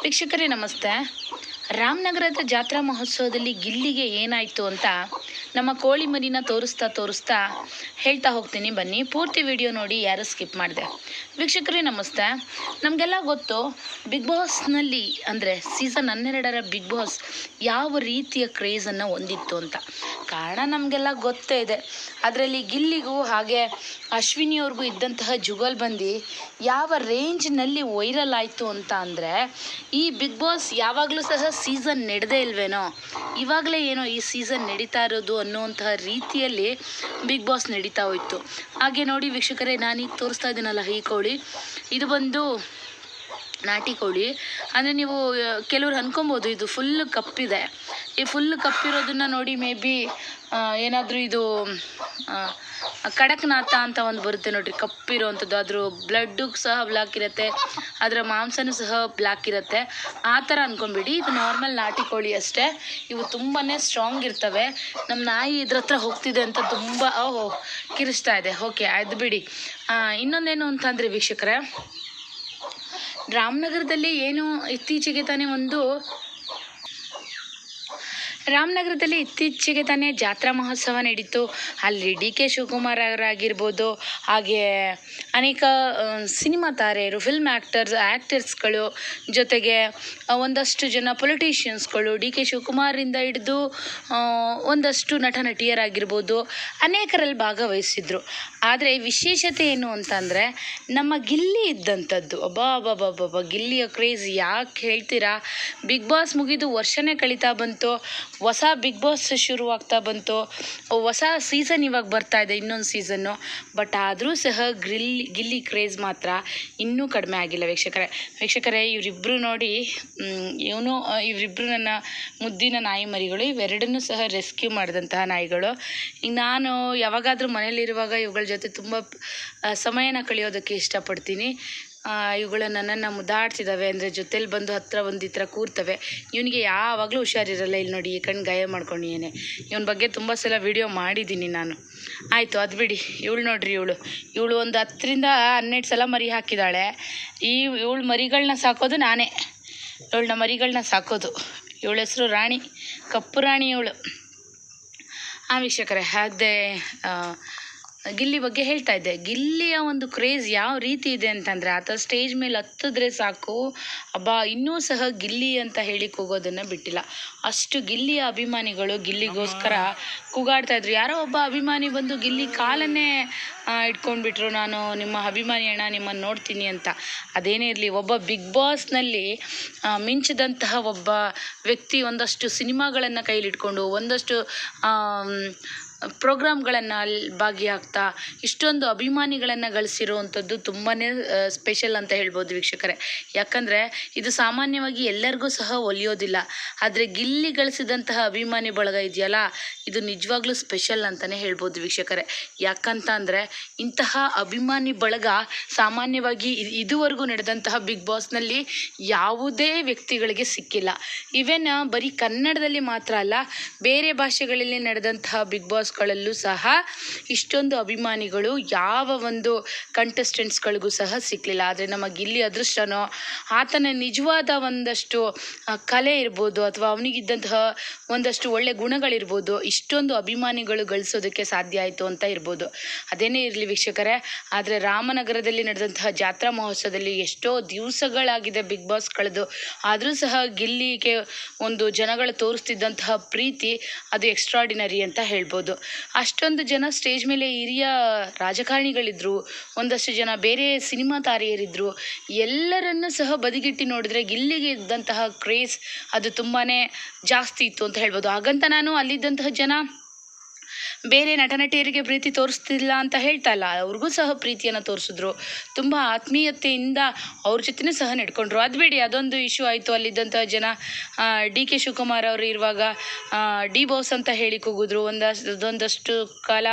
ವೀಕ್ಷಕರೇ ನಮಸ್ತೆ. ರಾಮನಗರದ ಜಾತ್ರಾ ಮಹೋತ್ಸವದಲ್ಲಿ ಗಿಲ್ಲಿಗೆ ಏನಾಯಿತು ಅಂತ ನಮ್ಮ ಕೋಳಿ ಮರಿನ ತೋರಿಸ್ತಾ ಹೇಳ್ತಾ ಹೋಗ್ತೀನಿ. ಬನ್ನಿ, ಪೂರ್ತಿ ವಿಡಿಯೋ ನೋಡಿ, ಯಾರು ಸ್ಕಿಪ್ ಮಾಡಿದೆ. ವೀಕ್ಷಕರೇ ನಮಸ್ತೆ. ನಮಗೆಲ್ಲ ಗೊತ್ತು ಬಿಗ್ ಬಾಸ್ನಲ್ಲಿ ಅಂದರೆ ಸೀಸನ್ 12ರ ಬಿಗ್ ಬಾಸ್ ಯಾವ ರೀತಿಯ ಕ್ರೇಜನ್ನು ಹೊಂದಿತ್ತು ಅಂತ. ಕಾರಣ ನಮಗೆಲ್ಲ ಗೊತ್ತೇ ಇದೆ. ಅದರಲ್ಲಿ ಗಿಲ್ಲಿಗೂ ಹಾಗೆ ಅಶ್ವಿನಿಯವ್ರಿಗೂ ಇದ್ದಂತಹ ಜುಗಲ್ಬಂದಿ ಯಾವ ರೇಂಜ್ನಲ್ಲಿ ವೈರಲ್ ಆಯಿತು ಅಂತ ಅಂದರೆ, ಈ ಬಿಗ್ ಬಾಸ್ ಯಾವಾಗಲೂ ಸಹ ಸೀಸನ್ ನಡೆದೇ ಇಲ್ವೇನೋ, ಇವಾಗಲೇ ಏನೋ ಈ ಸೀಸನ್ ನಡೀತಾ ಇರೋದು ಅನ್ನುವಂತಹ ರೀತಿಯಲ್ಲಿ ಬಿಗ್ ಬಾಸ್ ನಡೀತಾ ಹೋಯಿತು. ಹಾಗೆ ನೋಡಿ ವೀಕ್ಷಕರೇ, ನಾನೀಗ ತೋರಿಸ್ತಾ ಇದ್ದೀನಲ್ಲ ಈ ಕೋಳಿ, ಇದು ಬಂದು ನಾಟಿ ಕೋಳಿ. ಅಂದರೆ ನೀವು ಕೆಲವ್ರು ಅನ್ಕೊಬೋದು ಇದು ಫುಲ್ ಕಪ್ಪಿದೆ. ಈ ಫುಲ್ ಕಪ್ಪಿರೋದನ್ನು ನೋಡಿ ಮೇ ಬಿ ಏನಾದರೂ ಇದು ಕಡಕ್ನಾಥ ಅಂತ ಒಂದು ಬರುತ್ತೆ ನೋಡ್ರಿ, ಕಪ್ಪಿರೋವಂಥದ್ದು. ಅದ್ರ ಬ್ಲಡ್ಡು ಸಹ ಬ್ಲ್ಯಾಕ್ ಇರುತ್ತೆ, ಅದರ ಮಾಂಸನೂ ಸಹ ಬ್ಲ್ಯಾಕ್ ಇರುತ್ತೆ. ಆ ಥರ ಅಂದ್ಕೊಂಬಿಡಿ. ಇದು ನಾರ್ಮಲ್ ನಾಟಿ ಕೋಳಿ ಅಷ್ಟೇ. ಇವು ತುಂಬಾ ಸ್ಟ್ರಾಂಗ್ ಇರ್ತವೆ. ನಮ್ಮ ನಾಯಿ ಇದ್ರ ಹತ್ರ ಹೋಗ್ತಿದೆ ಅಂತ ತುಂಬ ಕಿರಿಸ್ತಾ ಇದೆ. ಓಕೆ, ಅದು ಬಿಡಿ. ಇನ್ನೊಂದೇನು ಅಂತಂದರೆ ವೀಕ್ಷಕರೇ, ರಾಮನಗರದಲ್ಲಿ ಇತ್ತೀಚೆಗೆ ತಾನೇ ಜಾತ್ರಾ ಮಹೋತ್ಸವ ನಡೀತು. ಅಲ್ಲಿ ಡಿ.ಕೆ. ಶಿವಕುಮಾರ್ ಅವರಾಗಿರ್ಬೋದು, ಹಾಗೆ ಅನೇಕ ಸಿನಿಮಾ ತಾರೆಯರು, ಫಿಲ್ಮ್ ಆ್ಯಕ್ಟರ್ಸ್ಗಳು, ಜೊತೆಗೆ ಒಂದಷ್ಟು ಜನ ಪೊಲಿಟಿಷಿಯನ್ಸ್ಗಳು, ಡಿ.ಕೆ. ಶಿವಕುಮಾರಿಂದ ಹಿಡಿದು ಒಂದಷ್ಟು ನಟಿಯರಾಗಿರ್ಬೋದು, ಅನೇಕರಲ್ಲಿ ಭಾಗವಹಿಸಿದ್ರು. ಆದರೆ ವಿಶೇಷತೆ ಏನು ಅಂತಂದರೆ, ನಮ್ಮ ಗಿಲ್ಲಿ ಇದ್ದಂಥದ್ದು. ಅಬ್ಬಾ ಗಿಲ್ಲಿಯ ಕ್ರೇಜ್ ಯಾಕೆ ಹೇಳ್ತೀರಾ? ಬಿಗ್ ಬಾಸ್ ಮುಗಿದು ವರ್ಷನೇ ಕಳೀತಾ ಬಂತು, ಹೊಸ ಬಿಗ್ ಬಾಸ್ ಶುರುವಾಗ್ತಾ ಬಂತು, ಹೊಸ ಸೀಸನ್ ಇವಾಗ ಬರ್ತಾ ಇದೆ, ಇನ್ನೊಂದು ಸೀಸನ್ನು. ಬಟ್ ಆದರೂ ಸಹ ಗಿಲ್ಲಿ ಕ್ರೇಜ್ ಮಾತ್ರ ಇನ್ನೂ ಕಡಿಮೆ ಆಗಿಲ್ಲ ವೀಕ್ಷಕರೇ. ಇವರಿಬ್ಬರು ನೋಡಿ, ಇವರಿಬ್ಬರು ನನ್ನ ಮುದ್ದಿನ ನಾಯಿ ಮರಿಗಳು. ಇವೆರಡನ್ನೂ ಸಹ ರೆಸ್ಕ್ಯೂ ಮಾಡಿದಂತಹ ನಾಯಿಗಳು. ಈಗ ನಾನು ಯಾವಾಗಾದರೂ ಮನೇಲಿರುವಾಗ ಇವುಗಳ ಜೊತೆ ತುಂಬ ಸಮಯನ ಕಳೆಯೋದಕ್ಕೆ ಇಷ್ಟಪಡ್ತೀನಿ. ಇವುಗಳು ನನ್ನನ್ನು ಮುದ್ದಾಡ್ತಿದ್ದಾವೆ. ಅಂದರೆ ಜೊತೇಲಿ ಬಂದು ಹತ್ತಿರ ಒಂದು ಈ ಥರ ಕೂರ್ತವೆ. ಇವನಿಗೆ ಯಾವಾಗಲೂ ಹುಷಾರಿರಲ್ಲ. ಇಲ್ಲಿ ನೋಡಿ, ಈ ಕಣ್ಣು ಗಾಯ ಮಾಡ್ಕೊಂಡಿದ್ದೇನೆ. ಇವನ ಬಗ್ಗೆ ತುಂಬ ಸಲ ವಿಡಿಯೋ ಮಾಡಿದ್ದೀನಿ ನಾನು. ಆಯಿತು, ಅದು ಬಿಡಿ. ಇವಳು ನೋಡ್ರಿ, ಇವಳು ಒಂದು 10ರಿಂದ 12 ಸಲ ಮರಿ ಹಾಕಿದ್ದಾಳೆ. ಇವಳು ಮರಿಗಳನ್ನ ಸಾಕೋದು ನಾನೇ. ಮರಿಗಳನ್ನ ಸಾಕೋದು. ಇವಳ ಹೆಸರು ರಾಣಿ, ಕಪ್ಪು ರಾಣಿ ಇವಳು. ವೀಕ್ಷಕರೇ, ಹಾಗೆ ಗಿಲ್ಲಿ ಬಗ್ಗೆ ಹೇಳ್ತಾ ಇದ್ದೆ. ಗಿಲ್ಲಿಯ ಒಂದು ಕ್ರೇಜ್ ಯಾವ ರೀತಿ ಇದೆ ಅಂತಂದರೆ, ಆತ ಸ್ಟೇಜ್ ಮೇಲೆ ಹತ್ತಿದ್ರೆ ಸಾಕು, ಇನ್ನೂ ಸಹ ಗಿಲ್ಲಿ ಅಂತ ಹೇಳಿ ಕೂಗೋದನ್ನು ಬಿಟ್ಟಿಲ್ಲ. ಅಷ್ಟು ಗಿಲ್ಲಿಯ ಅಭಿಮಾನಿಗಳು ಗಿಲ್ಲಿಗೋಸ್ಕರ ಕೂಗಾಡ್ತಾ ಇದ್ರು. ಯಾರೋ ಒಬ್ಬ ಅಭಿಮಾನಿ ಬಂದು ಗಿಲ್ಲಿ ಕಾಲನ್ನೇ ಇಟ್ಕೊಂಡ್ಬಿಟ್ರು, ನಾನು ನಿಮ್ಮ ಅಭಿಮಾನಿ ಅಣ್ಣ, ನಿಮ್ಮನ್ನು ನೋಡ್ತೀನಿ ಅಂತ. ಅದೇನೇ ಇರಲಿ, ಒಬ್ಬ ಬಿಗ್ ಬಾಸ್ನಲ್ಲಿ ಮಿಂಚಿದಂತಹ ಒಬ್ಬ ವ್ಯಕ್ತಿ ಒಂದಷ್ಟು ಸಿನಿಮಾಗಳನ್ನು ಕೈಲಿಟ್ಕೊಂಡು, ಒಂದಷ್ಟು ಪ್ರೋಗ್ರಾಮ್ಗಳನ್ನು ಭಾಗಿಯಾಗ್ತಾ ಇಷ್ಟೊಂದು ಅಭಿಮಾನಿಗಳನ್ನು ಗಳಿಸಿರುವಂಥದ್ದು ತುಂಬಾ ಸ್ಪೆಷಲ್ ಅಂತ ಹೇಳ್ಬೋದು ವೀಕ್ಷಕರೇ. ಯಾಕಂದರೆ ಇದು ಸಾಮಾನ್ಯವಾಗಿ ಎಲ್ಲರಿಗೂ ಸಹ ಒಲಿಯೋದಿಲ್ಲ. ಆದರೆ ಗಿಲ್ಲಿ ಗಳಿಸಿದಂತಹ ಅಭಿಮಾನಿ ಬಳಗ ಇದೆಯಲ್ಲ, ಇದು ನಿಜವಾಗ್ಲೂ ಸ್ಪೆಷಲ್ ಅಂತಲೇ ಹೇಳ್ಬೋದು ವೀಕ್ಷಕರೇ. ಯಾಕಂತ ಅಂದರೆ ಇಂತಹ ಅಭಿಮಾನಿ ಬಳಗ ಸಾಮಾನ್ಯವಾಗಿ ಇದುವರೆಗೂ ನಡೆದಂತಹ ಬಿಗ್ ಬಾಸ್ನಲ್ಲಿ ಯಾವುದೇ ವ್ಯಕ್ತಿಗಳಿಗೆ ಸಿಕ್ಕಿಲ್ಲ. ಈವನ್ ಬರೀ ಕನ್ನಡದಲ್ಲಿ ಮಾತ್ರ ಅಲ್ಲ, ಬೇರೆ ಭಾಷೆಗಳಲ್ಲಿ ನಡೆದಂತಹ ಬಿಗ್ ಬಾಸ್ಗಳಲ್ಲೂ ಸಹ ಇಷ್ಟೊಂದು ಅಭಿಮಾನಿಗಳು ಯಾವ ಒಂದು ಕಂಟೆಸ್ಟೆಂಟ್ಸ್ಗಳಿಗೂ ಸಹ ಸಿಕ್ಕಲಿಲ್ಲ. ಆದರೆ ನಮ್ಮ ಗಿಲ್ಲಿ ಅದೃಷ್ಟನೋ, ಆತನ ನಿಜವಾದ ಒಂದಷ್ಟು ಕಲೆ ಇರ್ಬೋದು, ಅಥವಾ ಅವನಿಗಿದ್ದಂತಹ ಒಂದಷ್ಟು ಒಳ್ಳೆ ಗುಣಗಳಿರ್ಬೋದು, ಇಷ್ಟೊಂದು ಅಭಿಮಾನಿಗಳು ಗಳಿಸೋದಕ್ಕೆ ಸಾಧ್ಯ ಆಯಿತು ಅಂತ ಇರ್ಬೋದು. ಅದೇನೇ ಇರಲಿ ವೀಕ್ಷಕರೇ, ಆದರೆ ರಾಮನಗರದಲ್ಲಿ ನಡೆದಂತಹ ಜಾತ್ರಾ ಮಹೋತ್ಸವದಲ್ಲಿ ಎಷ್ಟೋ ದಿವಸಗಳಾಗಿದೆ ಬಿಗ್ ಬಾಸ್ ಕಳೆದು, ಆದರೂ ಸಹ ಗಿಲ್ಲಿಗೆ ಒಂದು ಜನಗಳು ತೋರಿಸ್ತಿದ್ದಂತಹ ಪ್ರೀತಿ ಅದು ಎಕ್ಸ್ಟ್ರಾಡಿನರಿ ಅಂತ ಹೇಳ್ಬೋದು. ಅಷ್ಟೊಂದು ಜನ ಸ್ಟೇಜ್ ಮೇಲೆ ಹಿರಿಯ ರಾಜಕಾರಣಿಗಳಿದ್ರು, ಒಂದಷ್ಟು ಜನ ಬೇರೆ ಸಿನಿಮಾ ತಾರೆಯರಿದ್ದರು. ಎಲ್ಲರನ್ನೂ ಸಹ ಬದಿಗಿಟ್ಟು ನೋಡಿದ್ರೆ ಗಿಲ್ಲಿಗೆ ಇದ್ದಂತಹ ಕ್ರೇಜ್ ಅದು ತುಂಬಾ ಜಾಸ್ತಿ ಇತ್ತು ಅಂತ ಹೇಳ್ಬೋದು. ಹಾಗಂತ ನಾನು ಅಲ್ಲಿದ್ದಂತಹ ಜನ ಬೇರೆ ನಟನಟಿಯರಿಗೆ ಪ್ರೀತಿ ತೋರಿಸ್ತಿಲ್ಲ ಅಂತ ಹೇಳ್ತಾ ಇಲ್ಲ, ಅವ್ರಿಗೂ ಸಹ ಪ್ರೀತಿಯನ್ನು ತೋರಿಸಿದ್ರು. ತುಂಬ ಆತ್ಮೀಯತೆಯಿಂದ ಅವ್ರ ಜೊತೆನೂ ಸಹ ನಡ್ಕೊಂಡ್ರು. ಅದು ಬಿಡಿ, ಅದೊಂದು ಇಶ್ಯೂ ಆಯಿತು. ಅಲ್ಲಿದ್ದಂಥ ಜನ ಡಿ.ಕೆ. ಶಿವಕುಮಾರ್ ಅವರು ಇರುವಾಗ ಡಿ ಬಾಸ್ ಅಂತ ಹೇಳಿ ಕೂಗಿದ್ರು. ಒಂದಷ್ಟು ಕಾಲ,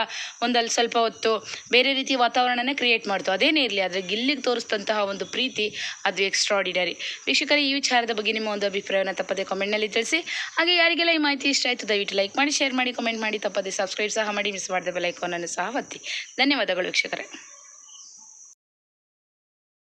ಒಂದಲ್ಲಿ ಸ್ವಲ್ಪ ಹೊತ್ತು ಬೇರೆ ರೀತಿ ವಾತಾವರಣನೇ ಕ್ರಿಯೇಟ್ ಮಾಡ್ತು. ಅದೇನೇ ಇರಲಿ, ಆದರೆ ಗಿಲ್ಲಿಗೆ ತೋರಿಸಿದಂತಹ ಒಂದು ಪ್ರೀತಿ ಅದು ಎಕ್ಸ್ಟ್ರಾಡಿನರಿ. ವೀಕ್ಷಕರೇ, ಈ ವಿಚಾರದ ಬಗ್ಗೆ ನಿಮ್ಮ ಒಂದು ಅಭಿಪ್ರಾಯವನ್ನು ತಪ್ಪದೆ ಕಾಮೆಂಟ್ನಲ್ಲಿ ತಿಳಿಸಿ. ಹಾಗೆ ಯಾರಿಗೆಲ್ಲ ಈ ಮಾಹಿತಿ ಇಷ್ಟ ಆಯಿತು ದಯವಿಟ್ಟು ಲೈಕ್ ಮಾಡಿ, ಶೇರ್ ಮಾಡಿ, ಕಾಮೆಂಟ್ ಮಾಡಿ, ತಪ್ಪದೆ ಸಬ್ಸ್ಕ್ರೈಬ್ ಸಹ ಮಾಡಿ, ಮಿಸ್ ಮಾಡಿದ ಬೆಲ್ ಐಕಾನನ್ನು ಸಹ ಒತ್ತಿ. ಧನ್ಯವಾದಗಳು ವೀಕ್ಷಕರೇ.